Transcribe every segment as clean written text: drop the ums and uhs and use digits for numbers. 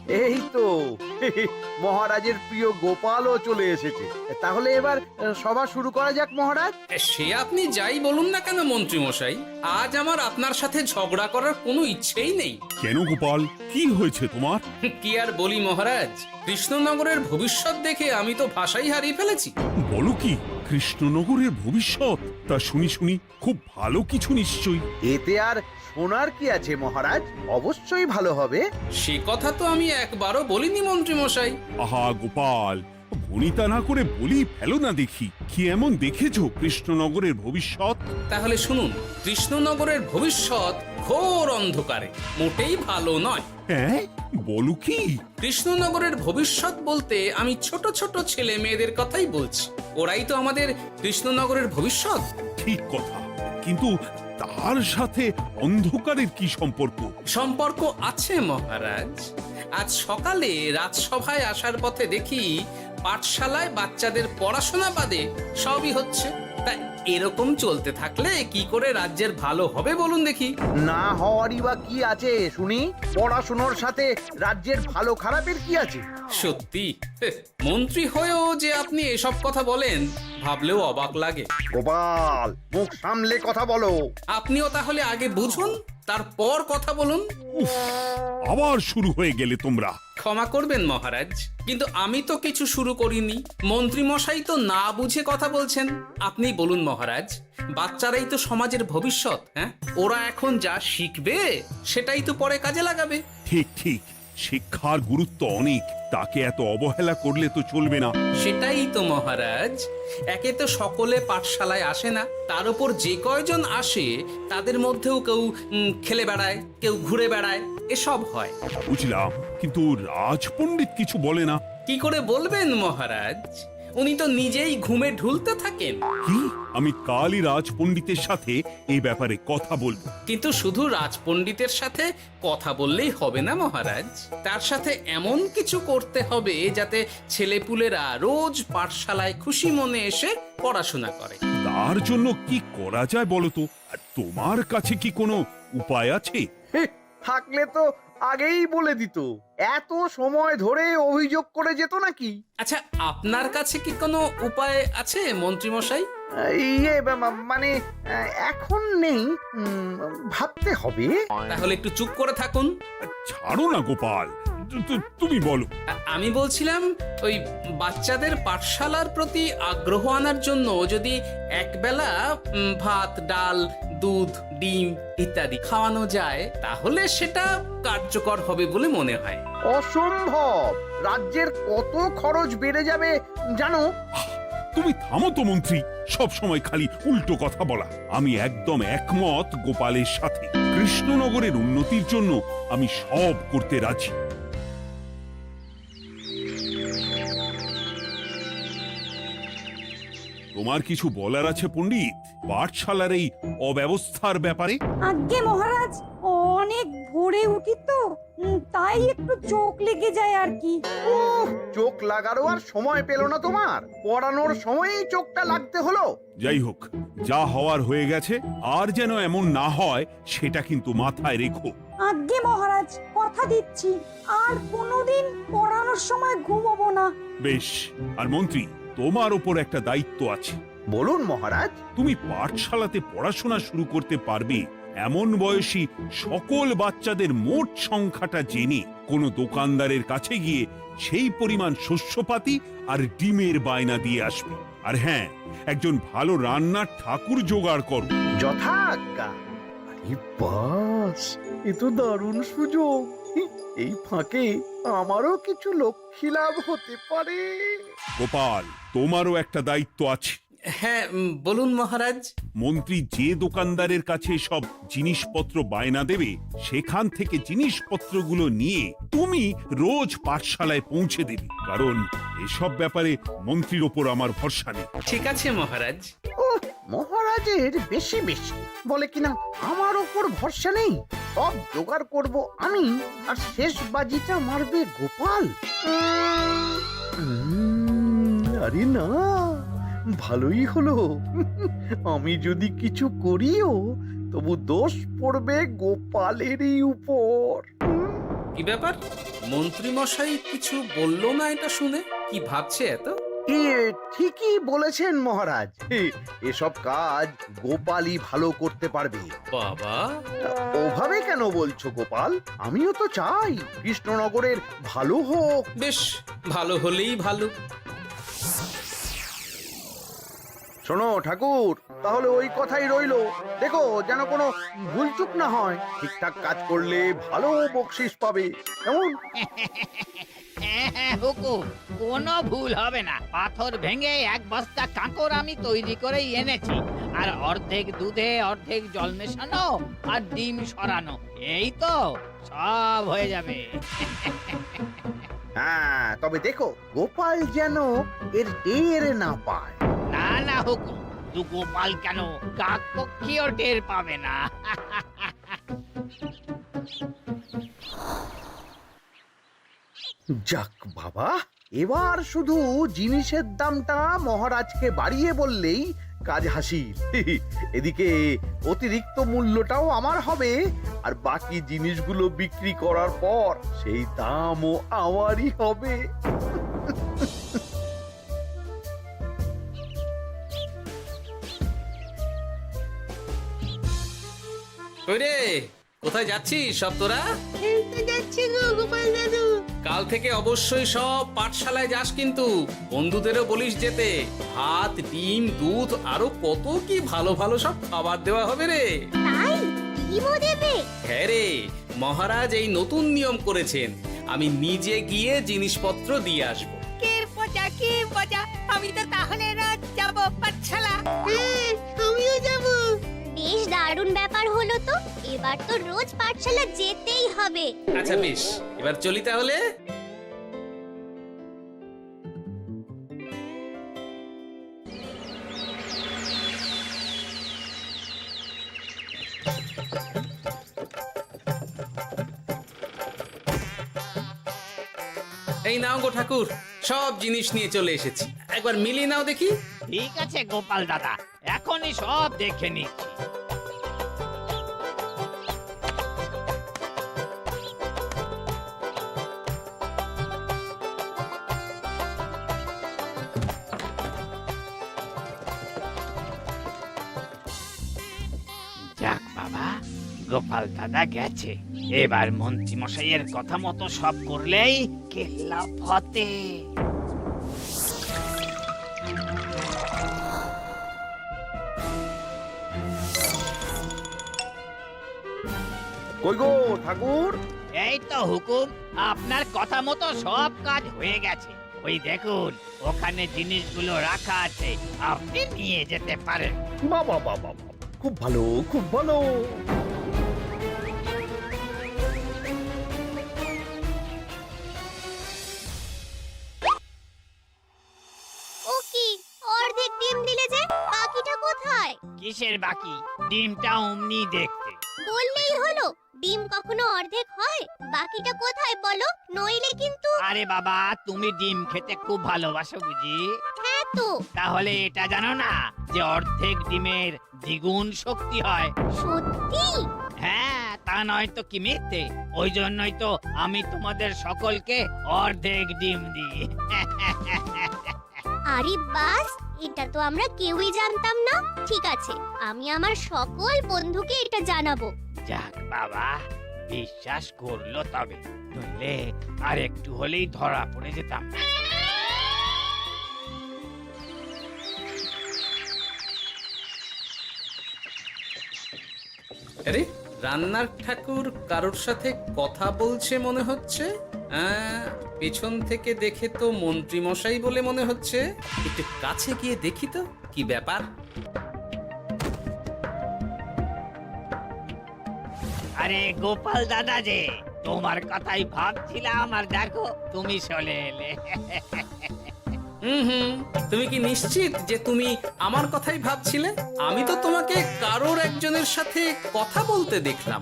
এই তো মহারাজের প্রিয় গোপালও চলে এসেছে। তাহলে এবার সভা শুরু করা যাক মহারাজ। সে আপনি যাই বলুন না কেন মন্ত্রী মশাই, আজ আমার আপনার সাথে ঝগড়া করার কোনো ইচ্ছেই নেই। কেন গোপাল, কি হয়েছে তোমার? কি আর বলি মহারাজ, কৃষ্ণনগরের ভবিষ্যৎ দেখে আমি তো ভাষাই হারিয়ে ফেলেছি। বলো কি, কৃষ্ণনগরের ভবিষ্যৎ? তা শুনি শুনি, খুব ভালো কিছু নিশ্চয়ই। এতে আর শোনার কি আছে মহারাজ, অবশ্যই ভালো হবে। সে কথা তো আমি একবারও বলিনি মন্ত্রী মশাই। আহা গোপাল, ভনিতা না করে বলি ফেলো না দেখি, কি এমন দেখেছো কৃষ্ণনগরের ভবিষ্যৎ? তাহলে শুনুন, কৃষ্ণনগরের ভবিষ্যৎ ঘোর অন্ধকারে, মোটেই ভালো নয়। হ্যাঁ, বলো কি? কৃষ্ণনগরের ভবিষ্যৎ বলতে আমি ছোট ছোট ছেলে মেয়েদের কথাই বলছি। ওরাই তো আমাদের কৃষ্ণনগরের ভবিষ্যৎ। ঠিক কথা, কিন্তু তার সাথে অন্ধকারের কি সম্পর্ক? সম্পর্ক আছে মহারাজ। আজ সকালে রাজসভায় আসার পথে দেখি পাঠশালায় বাচ্চাদের পড়াশোনা বাদে সবই হচ্ছে। তা এরকম চলতে থাকলে কি করে রাজ্যের ভালো হবে বলুন দেখি? না হওয়ারই বা কি আছে শুনি? পড়াশোনার সাথে রাজ্যের ভালো খারাপের কি আছে? সত্যি মন্ত্রী হয়েও যে আপনি এসব কথা বলেন, ভাবলেও অবাক লাগে। গোপাল, মুখ সামলে কথা বলো। আপনিও তাহলে আগে বুঝুন, তারপর কথা বলুন। উফ, আবার শুরু হয়ে গেলে তোমরা। ক্ষমা করবেন মহারাজ, কিন্তু আমি তো কিছু শুরু করিনি। মন্ত্রী মশাই তো না বুঝে কথা বলছেন। আপনি বলুন মহারাজ, বাচ্চারাই তো সমাজের ভবিষ্যৎ। হ্যাঁ, ওরা এখন যা শিখবে সেটাই তো পরে কাজে লাগাবে। ঠিক ঠিক, শিক্ষার গুরুত্ব অনেক, তাকে এত অবহেলা করলে তো চলবে না। সেটাই তো মহারাজ, একে তো সকলে পাঠশালায় আসে না, তার উপর যে কয়জন আসে তাদের মধ্যেও কেউ খেলে বেড়ায়, কেউ ঘুরে বেড়ায়, এসব হয়। বুঝলাম, কিন্তু রাজপণ্ডিত কিছু বলে না। কি করে বলবেন মহারাজ, উনি তো নিজেই ঘুমে ঢুলতে থাকেন। কি? আমি কালই রাজপণ্ডিতের সাথে এই ব্যাপারে কথা বলবো। কিন্তু শুধু রাজপণ্ডিতের সাথে কথা বললেই হবে না মহারাজ, তার সাথে এমন কিছু করতে হবে যাতে ছেলেপুলেরা রোজ পাঠশালায় খুশি মনে এসে পড়াশোনা করে। তার জন্য কি করা যায় বলো তো? আর তোমার কাছে কি কোনো উপায় আছে? থাকলে তো আগেই বলে দিত, এত সময় ধরে অভিযোগ করে যেত নাকি? আচ্ছা, আপনার কাছে কি কোনো উপায় আছে মন্ত্রী মশাই? মানে এখন নেই, ভাবতে হবে। তাহলে একটু চুপ করে থাকুন। ছাড়ো না গোপাল, তুমি বলো। আমি বলছিলাম, ওই বাচ্চাদের পাঠশালার প্রতি আগ্রহ আনার জন্য যদি একবেলা ভাত, ডাল, দুধ, ডিম ইত্যাদি খাওয়ানো যায়, তাহলে সেটা কার্যকর হবে বলে মনে হয়। অসম্ভব, রাজ্যের কত খরচ বেড়ে যাবে জানো? তুমি থামো তো মন্ত্রী, সব সময় খালি উল্টো কথা বলা। আমি একদম একমত গোপালের সাথে। কৃষ্ণনগরের উন্নতির জন্য আমি সব করতে রাজি। তোমার কিছু বলার আছে পণ্ডিত, পাঠশালার এই অব্যবস্থার ব্যাপারে? আজ্ঞে মহারাজ, অনেক ভোরে উঠি তো, তাই একটু চোখ লেগে যায় আর কি। উফ, চোখ লাগারও আর সময় পেল না তোমার? পড়ানোর সময়ই চোখটা লাগতে হলো। যাই হোক, যা হওয়ার হয়ে গেছে, আর যেন এমন না হয় সেটা কিন্তু মাথায় রেখো। আজ্ঞে মহারাজ, কথা দিচ্ছি আর কোনোদিন পড়ানোর সময় ঘুমোবো না। বেশ, আর মন্ত্রী, তোমার ওপর একটা দায়িত্ব আছে। বলুন মহারাজ। তুমি পাঠশালাতে পড়াশোনা শুরু করতে পারবে এমন বয়সী সকল বাচ্চাদের মোট সংখ্যাটা জেনে কোনো দোকানদারের কাছে গিয়ে সেই পরিমাণ শস্যপাতি আর ডিমের বায়না দিয়ে আসবে। আর হ্যাঁ, একজন ভালো রান্নার ঠাকুর জোগাড় করো। যথাজ্ঞা। আরে বাস, এ তো দারুণ সুযোগ। এই ফাঁকে আমারও কিছু লক্ষ্মী লাভ হতে পারে। গোপাল, তোমারও একটা দায়িত্ব আছে। হ্যাঁ, বলুন মহারাজ। মন্ত্রী যে দোকানদারের কাছে সব জিনিসপত্র বায়না দেবে, সেখান থেকে জিনিসপত্রগুলো নিয়ে তুমি রোজ পাঠশালায় পৌঁছে দেবে, কারণ এসব ব্যাপারে মন্ত্রীর ওপর আমার ভরসা নেই। ঠিক আছে মহারাজ। মহারাজের বেশি বেশি বলে কিনা আমার ওপর ভরসা নেই। সব জোগাড় করব আমি, আর শেষ বাজিটা মারবে গোপাল। আরে না, ভালোই হলো। আমি যদি কিছু করিও তবু দোষ পড়বে গোপালেরই উপর। কি ব্যাপার, মন্ত্রী মশাই কিছু বললো না এটা শুনে? কি ভাবছে এত? ঠিকই বলেছেন মহারাজ। এসব কাজ গোপালই ভালো করতে পারবে। বাবা, ওভাবে কেন বলছো গোপাল? আমিও তো চাই কৃষ্ণনগরের ভালো হোক। বেশ, ভালো হলেই ভালো। শোনো ঠাকুর, তাহলে ওই কথাই রইলো। দেখো যেন কোনো ভুলচুক না হয়। ঠিকঠাক কাজ করলে ভালো বকশিস পাবে। কেমন? হ্যাঁ হুকুম, কোনো ভুল হবে না। পাথর ভেঙে এক বস্তা কাঁকর আমি তৈরি করেই এনেছি, আর অর্ধেক দুধে অর্ধেক জল মেশানো আর ডিম সরানো, এই তো সব হয়ে যাবে। হ্যাঁ, তবে দেখো গোপাল যেন এর টের না পায়। না না হুকুম, তু গোপাল কেন, কাক পক্ষীও টের পাবে না। যাক বাবা, এবার শুধু জিনিসের দামটা মহারাজকে বাড়িয়ে বললেই কাজ হাসিল। এদিকে অতিরিক্ত মূল্যটাও আমার হবে, আর বাকি জিনিসগুলো বিক্রি করার পর সেই দামও আমারই হবে। কই রে, কোথায় যাচ্ছিস সব তোরা? কাল থেকে অবশ্যই সব পাঠশালায় যাস, কিন্তু বন্ধুদেরও বলিস যেতে। ভাত, ডিম, দুধ আরো কত কি ভালো ভালো সব খাবার দেওয়া হবে রে। তাই ডিমও দেবে? হ্যাঁ রে, মহারাজ এই নতুন নিয়ম করেছেন। আমি নিজে গিয়ে জিনিসপত্র দিয়ে আসবো। কে মজা, আমি তো তাহলে রাত যাব পাঠশালা। বেশ দারুণ ব্যাপার হলো তো। এবার তো রোজ পাঠশালা যেতেই হবে। আচ্ছা বেশ, এবার চলি তাহলে। এই নাও গো ঠাকুর, সব জিনিস নিয়ে চলে এসেছি। একবার মিলিয়ে নাও দেখি। ঠিক আছে গোপাল দাদা, এখনই সব দেখে নিচ্ছি। যাক বাবা, গোপাল দাদা গেছে। এবার মন্ত্রী মশাইয়ের কথা মতো সব করলেই কেল্লা ফতে। কই গো ঠাকুর? এই তো হুকুম, আপনার কথা মতো সব কাজ হয়ে গেছে। ওই দেখুন, ওখানে জিনিসগুলো রাখা আছে, আপনি নিয়ে যেতে পারেন। বাবা বাবা, খুব ভালো, খুব ভালো। ও কি, অর্ধেক ডিম দিলে যে? বাকিটা কোথায়? কিসের বাকি? ডিমটা অমনি দেখতে। বললেই হলো। ডিম কখনো অর্ধেক হয়? বাকিটা কোথায় বলো, নইলে কিন্তু। আরে বাবা, তুমি ডিম খেতে খুব ভালোবাসো বুঝি? হ্যাঁ তো। তাহলে এটা জানো না যে অর্ধেক ডিমের দ্বিগুণ শক্তি হয়? সত্যি? হ্যাঁ, তা নয় তো কি মিথ্যে? ওই জন্যই তো আমি তোমাদের সকলকে অর্ধেক ডিম দিই। আরে বাস, এটা তো আমরা কেউই জানতাম না। ঠিক আছে, আমি আমার সকল বন্ধুকে এটা জানাবো। যাক বাবা, বিশ্বাস করলো তবে, নইলে আর একটু হলেই ধরা পড়ে যেতাম। আরে, রান্নার ঠাকুর কারোর সাথে কথা বলছে মনে হচ্ছে। পেছন থেকে দেখে তো মন্ত্রী মশাই বলে মনে হচ্ছে। একটু কাছে গিয়ে দেখি তো কি ব্যাপার। আরে গোপাল দাদা যে, তোমার কথাই ভাবছিলাম, আর দেখো তুমি চলে এলে। হুম, তুমি কি নিশ্চিত যে তুমি আমার কথাই ভাবছিলে? আমি তো তোমাকে কারোর একজনের সাথে কথা বলতে দেখলাম।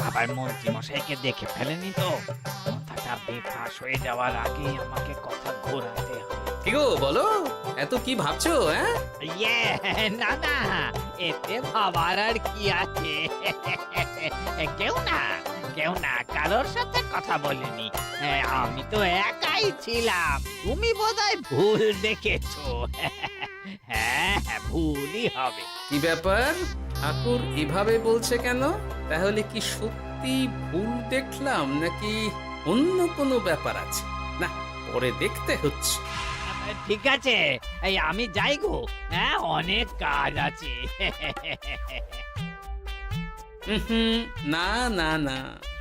আবার মন্ত্রী মশাইকে দেখে ফেলেনি তো? কথাটা বেফাঁস হয়ে যাওয়ার আগেই আমাকে কথা ঘোরাতে হবে। কি গো বলো, এত কি ভাবছো? না না, এতে ভাবার আর কি আছে? কেউ না, কেউ না কারোর সাথে কথা বলিনি। আমি তো একাই ছিলাম। তুমি বোধহয় ভুল দেখেছো। হ্যাঁ, ভুলই হবে। কি ব্যাপার, ঠাকুর এভাবে বলছে কেন? তাহলে কি সত্যি ভুল দেখলাম নাকি অন্য কোনো ব্যাপার আছে? না, পরে দেখতে হচ্ছে। ঠিক আছে, এই আমি যাই গো। হ্যাঁ, অনেক কাজ আছে। হুম, না না না,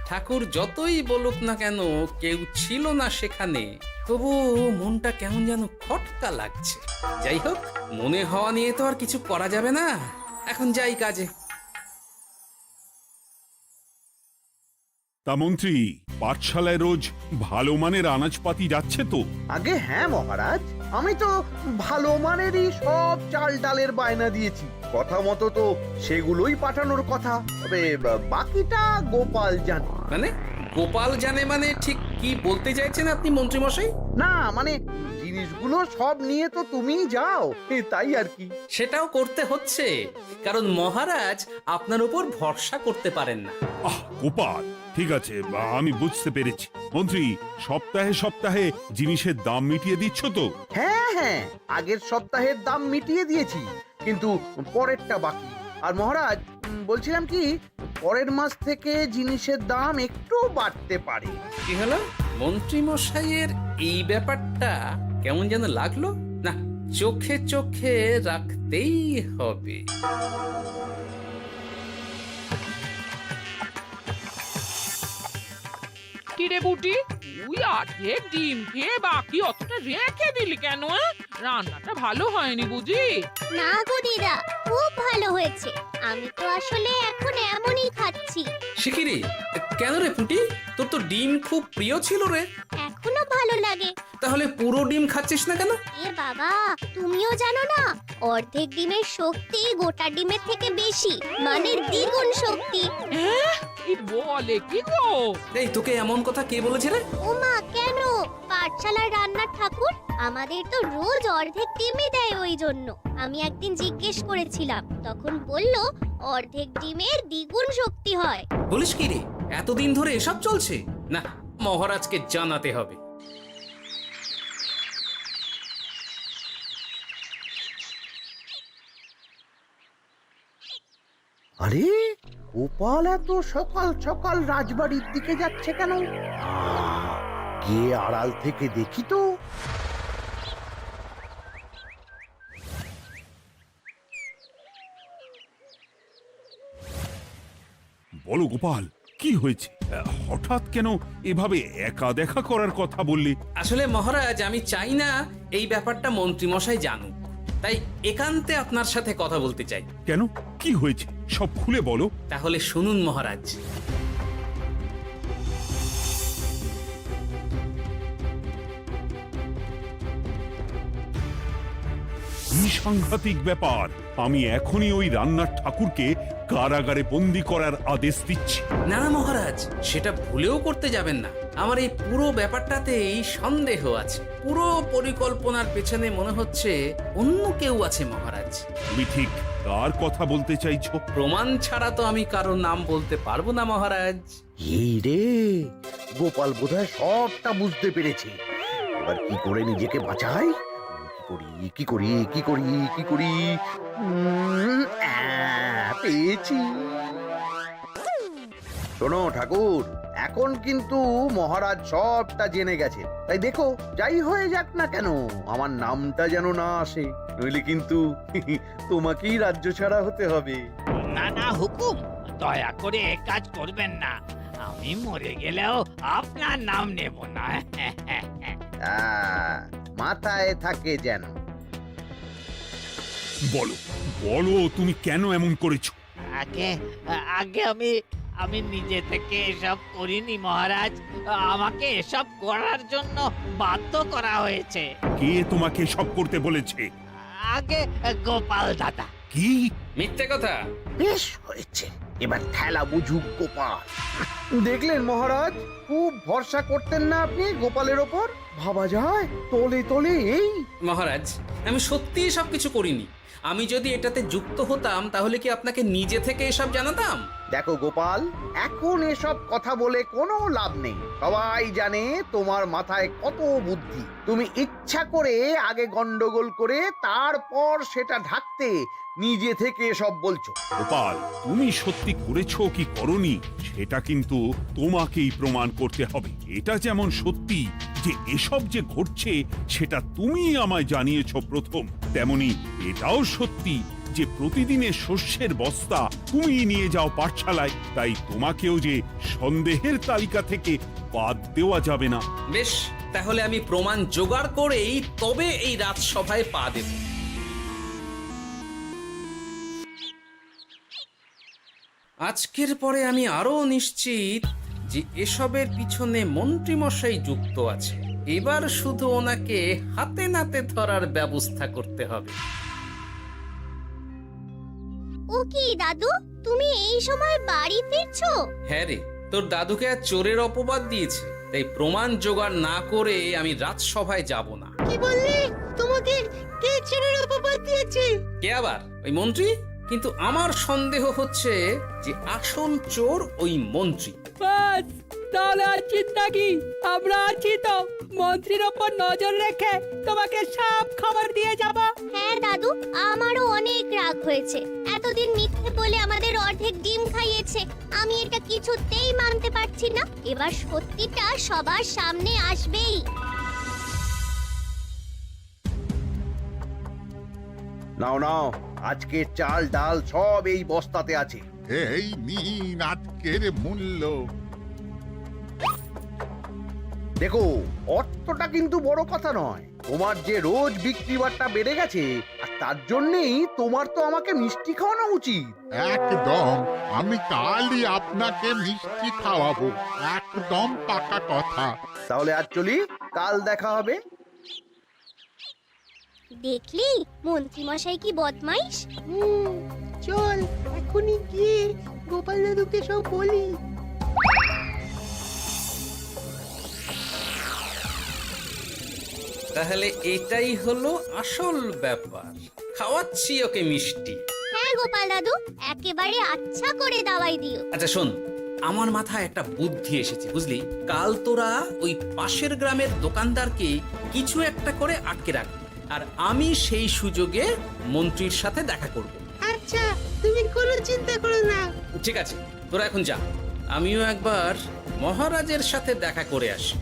ঠাকুর যতই বলুক না কেন কেউ ছিল না সেখানে, তবু মনটা কেমন যেন খটকা লাগছে। যাই হোক, মনে হওয়া নিয়ে তো আর কিছু করা যাবে না। এখন যাই কাজে। তা মন্ত্রী, পাঠশালায় রোজ ভালো মানের আনাজপাতি যাচ্ছে তো? আগে হ্যাঁ মহারাজ, আমি তো ভালো মানেরই সব চাল ডালের বায়না দিয়েছি। কথা মতো তো সেগুলোই পাঠানোর কথা। তবে বাকিটা গোপাল জানে। মানে গোপাল জানে মানে ঠিক কি বলতে চাইছেন আপনি মন্ত্রীমশাই? না মানে জিনিসগুলো সব নিয়ে তো তুমিই যাও, তাই আর কি। সেটাও করতে হচ্ছে, কারণ মহারাজ আপনার উপর ভরসা করতে পারেন না। আহ গোপাল, ঠিক আছে, আমি বুঝতে পেরেছি। মন্ত্রী, সপ্তাহে সপ্তাহে জিনিসের দাম মিটিয়ে দিচ্ছ তো? হ্যাঁ হ্যাঁ, আগের সপ্তাহের দাম মিটিয়ে দিয়েছি, কিন্তু পরেরটা বাকি। আর মহারাজ বলছিলাম কি, পরের মাস থেকে জিনিসের দাম একটু বাড়তে পারে। কি হলো? মন্ত্রীমশাইয়ের এই ব্যাপারটা কেমন যেন লাগলো না, চোখে চোখে রাখতেই হবে। কিরে বুটি, তুই অর্ধেক ডিম খেয়ে বাকি অতটা রেখে দিলি কেন? রান্নাটা ভালো হয়নি বুঝি? না গো দিদা, খুব ভালো হয়েছে। আমি তো আসলে এখন এমনই খাচ্ছি। শিখিরি, কেন রে পুটি? তোর তো ডিম খুব প্রিয় ছিল রে। এখনো ভালো লাগে। তাহলে পুরো ডিম খাচ্ছিস না কেন? এ বাবা, তুমিও জানো না, অর্ধেক ডিমের শক্তি গোটা ডিমের থেকে বেশি, মানে দ্বিগুণ শক্তি। কি বলে কি গো? এই, তোকে এমন কথা কে বলেছে রে? ওমা, কেন? পাঠশালার রান্নার ঠাকুর আমাদের তো রোজ অর্ধেক ডিমই দেয়, ওই জন্য আমি একদিন জিজ্ঞেস করেছিলাম, তখন বলল অর্ধেক ডিমের দ্বিগুণ শক্তি হয়। বলিস কি রে? এতদিন ধরে এসব চলছে? না, মহারাজকে জানাতে হবে। আরে গোপাল এত সকাল সকাল রাজবাড়ির দিকে যাচ্ছে কেন? গিয়ে আড়াল থেকে দেখি তো। বলো গোপাল, কি হয়েছে? হঠাৎ কেন এভাবে একা দেখা করার কথা বললি? আসলে মহারাজ, আমি চাই না এই ব্যাপারটা মন্ত্রীমশাই জানুক, তাই একান্তে আপনার সাথে কথা বলতে চাই। কেন, কি হয়েছে? সব খুলে বলো। তাহলে শুনুন মহারাজ। কি সাংঘাতিক ব্যাপার! আমি এখনই ওই রান্নার ঠাকুরকে কারাগারে বন্দি করার আদেশ দিচ্ছি। না মহারাজ, সেটা ভুলেও করতে যাবেন না। আমার এই পুরো ব্যাপারটাতেই সন্দেহ আছে। পুরো পরিকল্পনার পেছনে মনে হচ্ছে অন্য কেউ আছে মহারাজ। তুমি ঠিক কার কথা বলতে চাইছো? প্রমাণ ছাড়া তো আমি কারোর নাম বলতে পারবো না মহারাজ। এই রে, গোপাল বোধহয় সবটা বুঝতে পেরেছে। এবার কি করে নিজেকে বাঁচাই? কি করি কি করি কি করি? পেয়েছি। শোনো ঠাকুর, এখন কিন্তু মহারাজ সবটা জেনে গেছে, তাই দেখো যাই হয়ে যাক না কেন আমার নামটা যেন না আসে, নইলে কিন্তু তোমাকেই রাজ্য ছাড়া হতে হবে। না না হুকুম, দয়া করে এ কাজ করবেন না। আমি মরে গেলেও আপনার নাম নেব না। মাথায় থাকে যেন। বলো বলো, তুমি কেন এমন করেছো? আগে আগে আমি নিজে থেকে এসব করিনি মহারাজ। আমাকে এসব করার জন্য বাধ্য করা হয়েছে। কে তোমাকে সব করতে বলেছে? আগে গোপাল দাদা। কি মিথ্যে কথা! বেশ হয়েছে, এবার ঠেলা বুঝুক গোপাল। দেখলেন মহারাজ, খুব ভরসা করতেন না আপনি গোপালের ওপর? ভাবা যায় তলে তলে এই। মহারাজ, আমি সত্যিই সবকিছু করিনি। আমি যদি এটাতে যুক্ত হতাম তাহলে কি আপনাকে নিজে থেকে এসব জানাতাম? দেখো গোপাল, এখন এসব কথা বলে কোনো লাভ নেই। সবাই জানে তোমার মাথায় কত বুদ্ধি। তুমি ইচ্ছা করে আগে গন্ডগোল করে তারপর সেটা ঢাকতে নিজে থেকে সব বলছো। গোপাল, তুমি সত্যি করেছো কি করনি সেটা কিন্তু তোমাকেই প্রমাণ করতে হবে। এটা যেমন সত্যি যে এসব যে ঘটছে সেটা তুমি আমায় জানিয়েছো প্রথম, তেমনি এটাও সত্যি যে প্রতিদিনের শস্যের বস্তা তুমি নিয়ে যাও পাঠশালায়, তাই তোমাকেও যে সন্দেহের তালিকা থেকে বাদ দেওয়া যাবে না। বেশ, তাহলে আমি প্রমাণ জোগাড় করেই তবে এই রাজসভায় পা দেব। আজকের পরে আমি আরো নিশ্চিত যে এসবের পিছনে মন্ত্রীমশাই যুক্ত আছে। এবার শুধু ওনাকে হাতে নাতে ধরার ব্যবস্থা করতে হবে। ও কি দাদু, তুমি এই সময় বাড়ি ফিরছো? হ্যাঁ রে, তোর দাদুকে আর চোরের অপবাদ দিয়েছে, তাই প্রমাণ জোগাড় না করে আমি রাজসভায় যাব না। কি বললি? তোমাকে কে চোরের অপবাদ দিয়েছে? কে আবার? ওই মন্ত্রী। কিন্তু আমার সন্দেহ হচ্ছে যে আসল চোর ওই মন্ত্রী। বাস, তাহলে আর চিন্তা কি? আমরা আছি তো, মন্ত্রীর ওপর নজর রেখে তোমাকে সব খবর দিয়ে যাব। হ্যাঁ দাদু, আমারও অনেক রাগ হয়েছে। এতদিন মিথ্যে বলে আমাদের অর্ধেক ডিম খাইয়েছে। আমি এটা কিছুতেই মানতে পারছি না। এবার সত্যিটা সবার সামনে আসবেই। নাও নাও, আজকে চাল ডাল সব এই বস্তাতে আছে। এই নিন আজকের মূল্য। দেখো, অর্থটা কিন্তু বড় কথা নয়। তোমার যে রোজ বিক্রি বাট্টা বেড়ে গেছে, আর তার জন্যই তোমার তো আমাকে মিষ্টি খাওয়ানো উচিত। একদম, আমি কালই আপনাকে মিষ্টি খাওয়াবো, একদম পাকা কথা। তাহলে আজ চলি, কাল দেখা হবে। দেখলি মন্ত্রী মশাই কি বদমাইশ। চল এখনই গিয়ে গোপাল দাদুকে সব বলি। তাহলে এটাই হলো আসল ব্যাপার। খাওয়াচ্ছি ওকে মিষ্টি। হ্যাঁ গোপাল দাদু, একেবারে আচ্ছা করে দাওয়াই দিও। আচ্ছা শোন, আমার মাথায় একটা বুদ্ধি এসেছে বুঝলি। কাল তোরা ওই পাশের গ্রামের দোকানদারকে কিছু একটা করে আটকে রাখবি, আর আমি সেই সুযোগে মন্ত্রীর সাথে দেখা করব। আচ্ছা, তুমি কোনো চিন্তা করো না। ঠিক আছে, তোরা এখন যা, আমিও একবার মহারাজের সাথে দেখা করে আসি।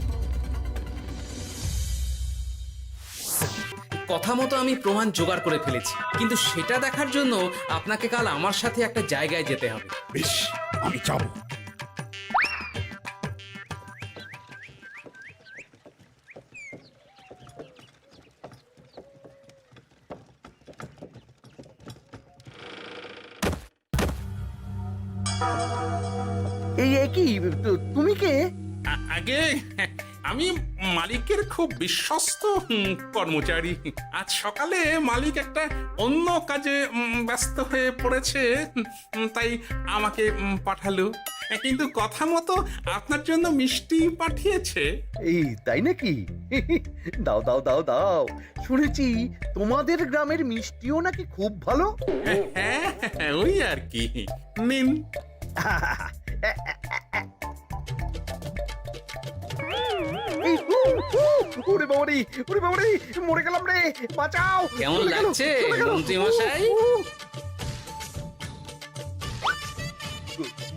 কথা মতো আমি প্রমাণ জোগাড় করে ফেলেছি, কিন্তু সেটা দেখার জন্য আপনাকে কাল আমার সাথে একটা জায়গায় যেতে হবে। বেশ, আমি যাব। এই কি, তুমি কে? আগে আমি মালিকের খুব বিশ্বস্ত কর্মচারী। আজ সকালে মালিক একটা অন্য কাজে ব্যস্ত হয়ে পড়েছে, তাই আমাকে পাঠালো। কিন্তু কথা মতো আপনার জন্য মিষ্টি পাঠিয়েছে। এই তাই নাকি? দাও দাও দাও দাও, শুনেছি তোমাদের গ্রামের মিষ্টিও নাকি খুব ভালো। হ্যাঁ, ওই আর কি। নিন। এই, ওরে বাবারে, ওরে বাবারে, মরে গেলাম রে, বাঁচাও। কেমন চলে গেল, লাগছে চলে গেল। মন্ত্রী মশাই?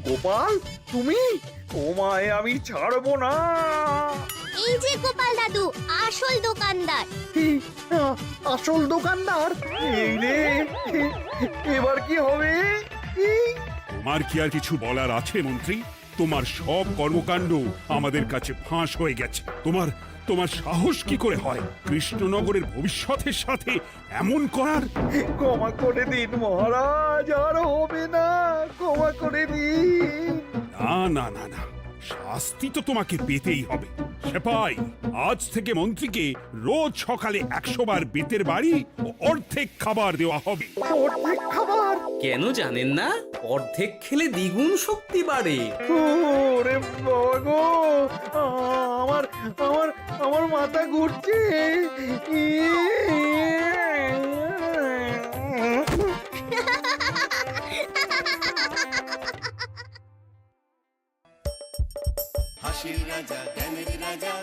গোপাল, তুমি? তোমায় আমি ছাড়বো না। এই যে গোপাল দাদু, আসল দোকানদার। এই, আসল দোকানদার? এই রে, এবার কি হবে? এই, তোমার কি আর কিছু বলার আছে মন্ত্রী? তোমার সব কর্মকাণ্ড আমাদের কাছে ফাঁস হয়ে গেছে। তোমার সাহস কি করে হয় কৃষ্ণনগরের ভবিষ্যতের সাথে এমন করার? ক্ষমা করে দিন মহারাজ, আর হবে না, ক্ষমা করে দিন। না না না না, শাস্তি তো তোমাকে পেতেই হবে। সেপাই, আজ থেকে মন্ত্রীকে রোজ সকালে 100 বার বেতের বাড়ি ও অর্ধেক খাবার দেওয়া হবে। অর্ধেক খাবার? কেন জানেন না? অর্ধেক খেলে দ্বিগুণ শক্তি বাড়ে। ওরে বাবা গো, আমার আমার আমার মাথা ঘুরছে। রাজা জ্ঞানের রাজা